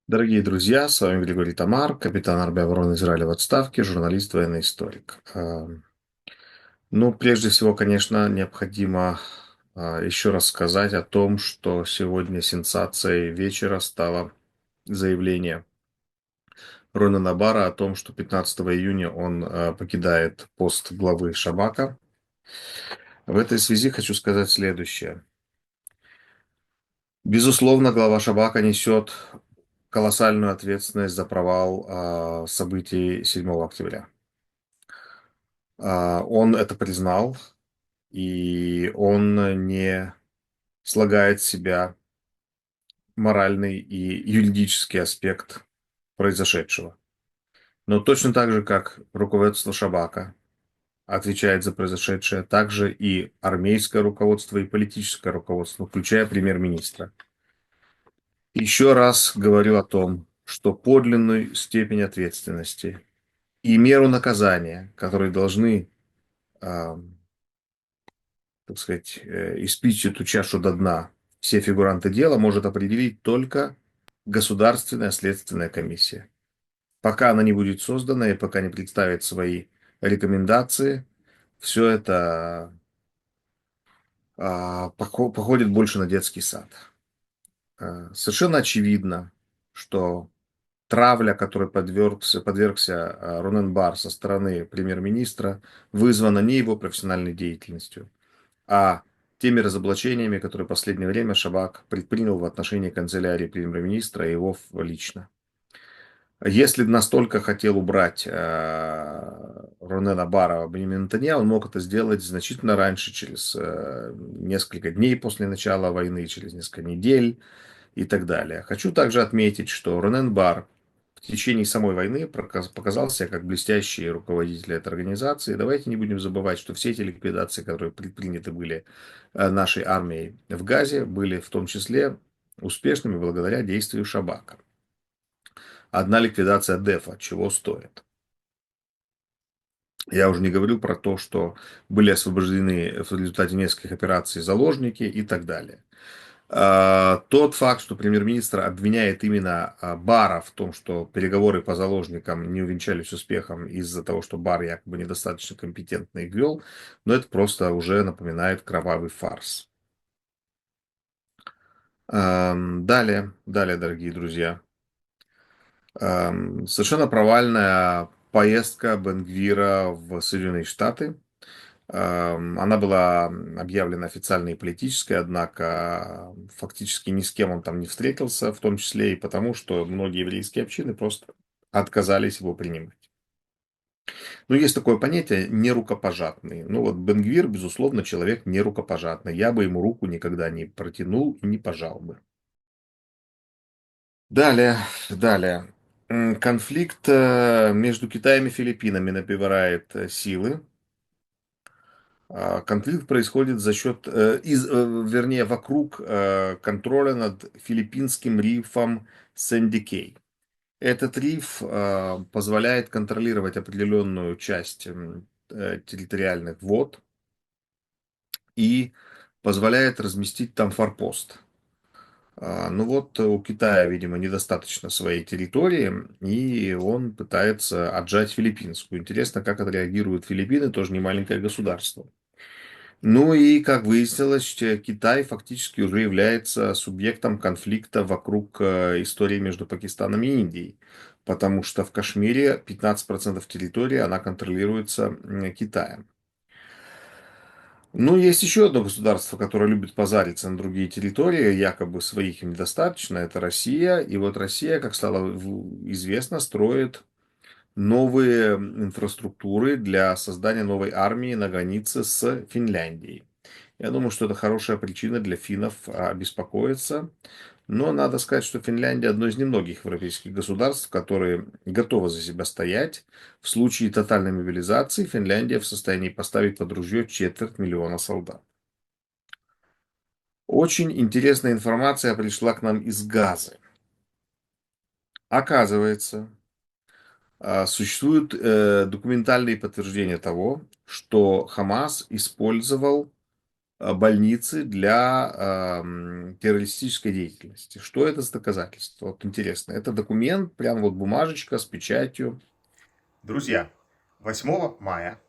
Дорогие друзья, с вами Григорий Тамар, капитан армии обороны Израиля в отставке, журналист, военный историк. Ну, прежде всего, конечно, необходимо еще раз сказать о том, что сегодня сенсацией вечера стало заявление Ронана Бара о том, что 15 июня он покидает пост главы Шабака. В этой связи хочу сказать следующее. Безусловно, глава Шабака несет колоссальную ответственность за провал событий 7 октября. Он это признал, и он не слагает с себя моральный и юридический аспект произошедшего. Но точно так же, как руководство Шабака отвечает за произошедшее, также и армейское руководство, и политическое руководство, включая премьер-министра. Еще раз говорю о том, что подлинную степень ответственности и меру наказания, которые должны а, так сказать, испить эту чашу до дна все фигуранты дела, может определить только Государственная следственная комиссия. Пока она не будет создана и пока не представит свои рекомендации, все это походит больше на детский сад. Совершенно очевидно, что травля, которой подвергся Ронен Бар со стороны премьер-министра, вызвана не его профессиональной деятельностью, а теми разоблачениями, которые в последнее время Шабак предпринял в отношении канцелярии премьер-министра и его лично. Если бы настолько хотел убрать Ронена Бара Беньямина Нетаньяху, он мог это сделать значительно раньше, через несколько дней после начала войны, через несколько недель и так далее. Хочу также отметить, что Ронен Бар в течение самой войны показал себя как блестящий руководитель этой организации. Давайте не будем забывать, что все эти ликвидации, которые предприняты были нашей армией в Газе, были в том числе успешными благодаря действию Шабака. Одна ликвидация Дефа чего стоит. Я уже не говорю про то, что были освобождены в результате нескольких операций заложники и так далее. Тот факт, что премьер-министр обвиняет именно Бара в том, что переговоры по заложникам не увенчались успехом из-за того, что Бар якобы недостаточно компетентно их вел, но это просто уже напоминает кровавый фарс. Далее, дорогие друзья. Совершенно провальная поездка Бен-Гвира в Соединенные Штаты. Она была объявлена официальной и политической, однако фактически ни с кем он там не встретился, в том числе и потому, что многие еврейские общины просто отказались его принимать. Но есть такое понятие нерукопожатный. Ну вот Бен-Гвир, безусловно, человек нерукопожатный. Я бы ему руку никогда не протянул и не пожал бы. Далее. Конфликт между Китаем и Филиппинами набирает силы. Конфликт происходит за счет, вернее, вокруг контроля над филиппинским рифом Сэнди Кей. Этот риф позволяет контролировать определенную часть территориальных вод и позволяет разместить там форпост. Ну вот у Китая, видимо, недостаточно своей территории, и он пытается отжать филиппинскую. Интересно, как отреагируют Филиппины, тоже не маленькое государство. Ну и, как выяснилось, Китай фактически уже является субъектом конфликта вокруг истории между Пакистаном и Индией, потому что в Кашмире 15% территории она контролируется Китаем. Ну, есть еще одно государство, которое любит позариться на другие территории, якобы своих им недостаточно, это Россия. И вот Россия, как стало известно, строит новые инфраструктуры для создания новой армии на границе с Финляндией. Я думаю, что это хорошая причина для финнов обеспокоиться. Но надо сказать, что Финляндия одно из немногих европейских государств, которые готовы за себя стоять. В случае тотальной мобилизации Финляндия в состоянии поставить под ружье 250 000 солдат. Очень интересная информация пришла к нам из Газы. Оказывается, существуют документальные подтверждения того, что Хамас использовал больницы для террористической деятельности. Что это за доказательство? Вот интересно. Это документ, прям вот бумажечка с печатью. Друзья, 8 мая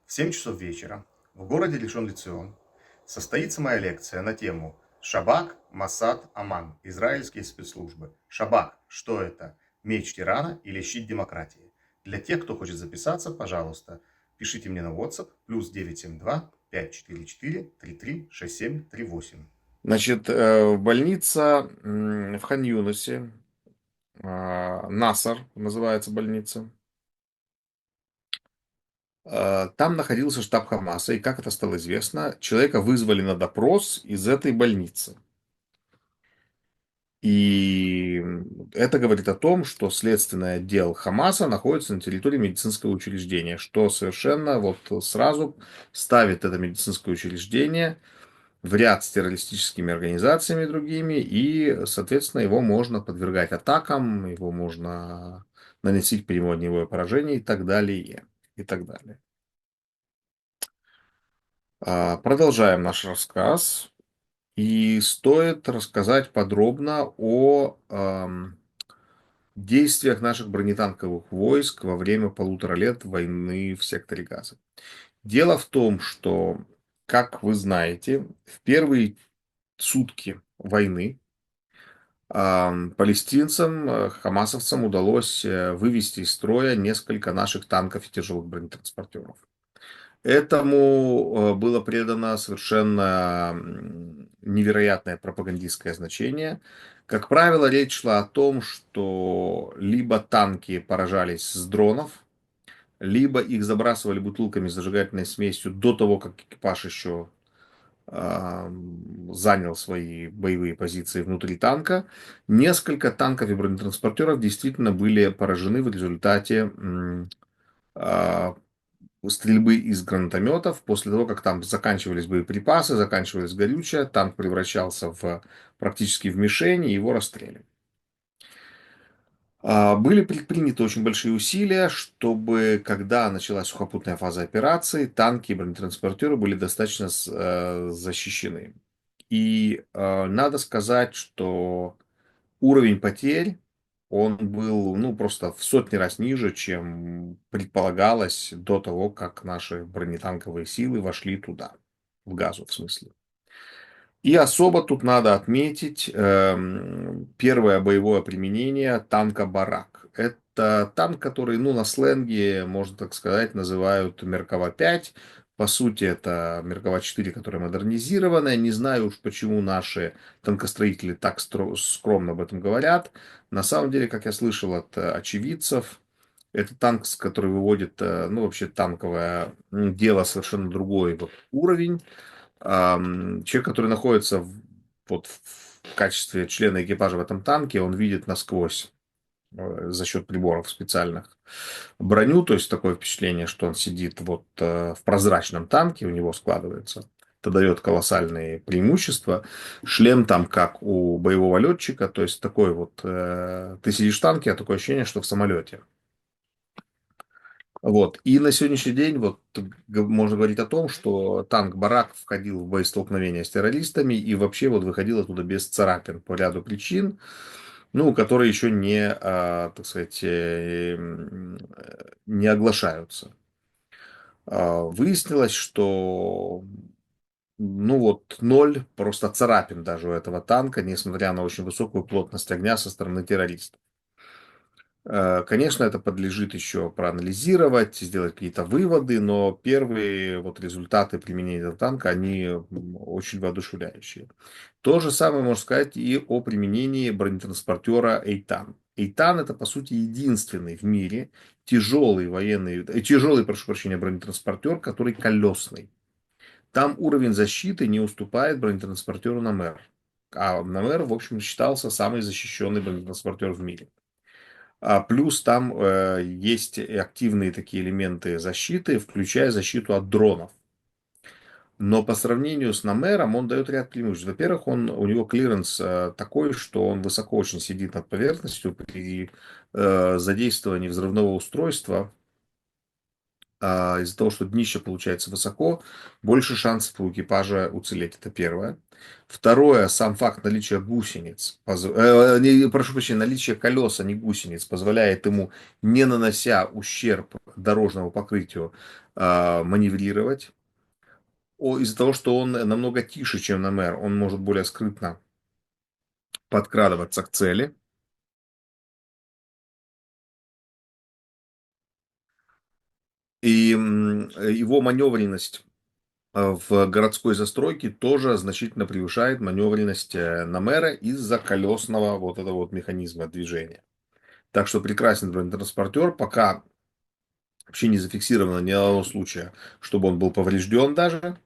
в 7 часов вечера в городе Ришон-ле-Цион состоится моя лекция на тему «Шабак, Масад, Аман. Израильские спецслужбы». Шабак – что это? Меч тирана или щит демократии? Для тех, кто хочет записаться, пожалуйста, пишите мне на WhatsApp +972 544 33 67 38. Значит, больница в Хан-Юнисе, Насар называется больница. Там находился штаб Хамаса, и как это стало известно, человека вызвали на допрос из этой больницы. И это говорит о том, что следственный отдел Хамаса находится на территории медицинского учреждения, что совершенно вот сразу ставит это медицинское учреждение в ряд с террористическими организациями другими, и, соответственно, его можно подвергать атакам, его можно наносить прямое огневое поражение и так далее, и так далее. Продолжаем наш рассказ. И стоит рассказать подробно о действиях наших бронетанковых войск во время 1,5 лет войны в секторе Газа. Дело в том, что, как вы знаете, в первые сутки войны палестинцам, хамасовцам удалось вывести из строя несколько наших танков и тяжелых бронетранспортеров. Этому было придано совершенно невероятное пропагандистское значение. Как правило, речь шла о том, что либо танки поражались с дронов, либо их забрасывали бутылками с зажигательной смесью до того, как экипаж еще занял свои боевые позиции внутри танка. Несколько танков и бронетранспортеров действительно были поражены в результате а, стрельбы из гранатометов. После того, как там заканчивались боеприпасы, заканчивалось горючее, танк превращался практически в мишень, и его расстреливали. Были предприняты очень большие усилия, чтобы, когда началась сухопутная фаза операции, танки и бронетранспортеры были достаточно защищены. И надо сказать, что уровень потерь, он был, ну, просто в сотни раз ниже, чем предполагалось до того, как наши бронетанковые силы вошли туда, в Газу, в смысле. И особо тут надо отметить первое боевое применение танка «Барак». Это танк, который, ну, на сленге, можно так сказать, называют Меркава-5. По сути, это Меркава-4, которая модернизированная. Не знаю уж, почему наши танкостроители так скромно об этом говорят. На самом деле, как я слышал от очевидцев, это танк, который выводит, ну, вообще танковое дело совершенно другой вот уровень. Человек, который находится вот в качестве члена экипажа в этом танке, он видит насквозь за счет приборов специальных броню, то есть такое впечатление, что он сидит вот в прозрачном танке, у него складывается. Это дает колоссальные преимущества. Шлем там как у боевого летчика, то есть такой вот, ты сидишь в танке, а такое ощущение, что в самолете. Вот. И на сегодняшний день вот можно говорить о том, что танк «Барак» входил в боестолкновение с террористами и вообще вот выходил оттуда без царапин по ряду причин, ну, которые еще не, так сказать, не оглашаются. Выяснилось, что ну вот ноль просто царапин даже у этого танка, несмотря на очень высокую плотность огня со стороны террористов. Конечно, это подлежит еще проанализировать, сделать какие-то выводы, но первые вот результаты применения этого танка, они очень воодушевляющие. То же самое можно сказать и о применении бронетранспортера Эйтан. Эйтан это, по сути, единственный в мире тяжелый, прошу прощения, бронетранспортер, который колесный. Там уровень защиты не уступает бронетранспортеру НАМЭР. А НАМЭР, в общем, считался самый защищенный бронетранспортер в мире. Плюс там есть и активные такие элементы защиты, включая защиту от дронов. Но по сравнению с Намером он дает ряд преимуществ. Во-первых, у него клиренс такой, что он высоко очень сидит над поверхностью при задействовании взрывного устройства. из-за того, что днище получается высоко, больше шансов у экипажа уцелеть. Это первое. Второе, сам факт наличия гусениц, прошу прощения, наличие колес, а не гусениц, позволяет ему, не нанося ущерб дорожному покрытию, маневрировать. Из-за того, что он намного тише, чем на МР, он может более скрытно подкрадываться к цели. И его маневренность в городской застройке тоже значительно превышает маневренность на мэра из-за колесного вот этого вот механизма движения. Так что прекрасен бронетранспортер, пока вообще не зафиксировано ни одного случая, чтобы он был поврежден даже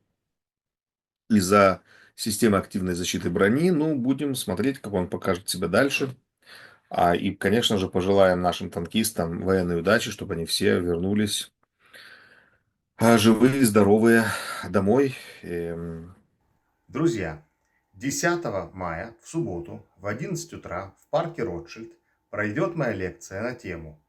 из-за системы активной защиты брони. Ну, будем смотреть, как он покажет себя дальше. И, конечно же, пожелаем нашим танкистам военной удачи, чтобы они все вернулись живые, здоровые домой. Друзья, 10 мая в субботу в 11 утра в парке Ротшильд пройдет моя лекция на тему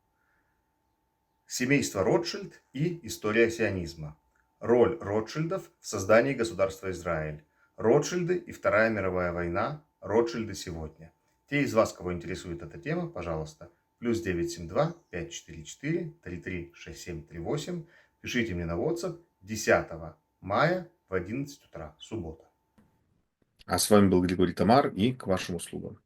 «Семейство Ротшильд и история сионизма. Роль Ротшильдов в создании государства Израиль. Ротшильды и Вторая мировая война. Ротшильды сегодня». Те из вас, кого интересует эта тема, пожалуйста, плюс 972 544 336738. Пишите мне на WhatsApp 10 мая в 11 утра, суббота. А с вами был Григорий Тамар и к вашим услугам.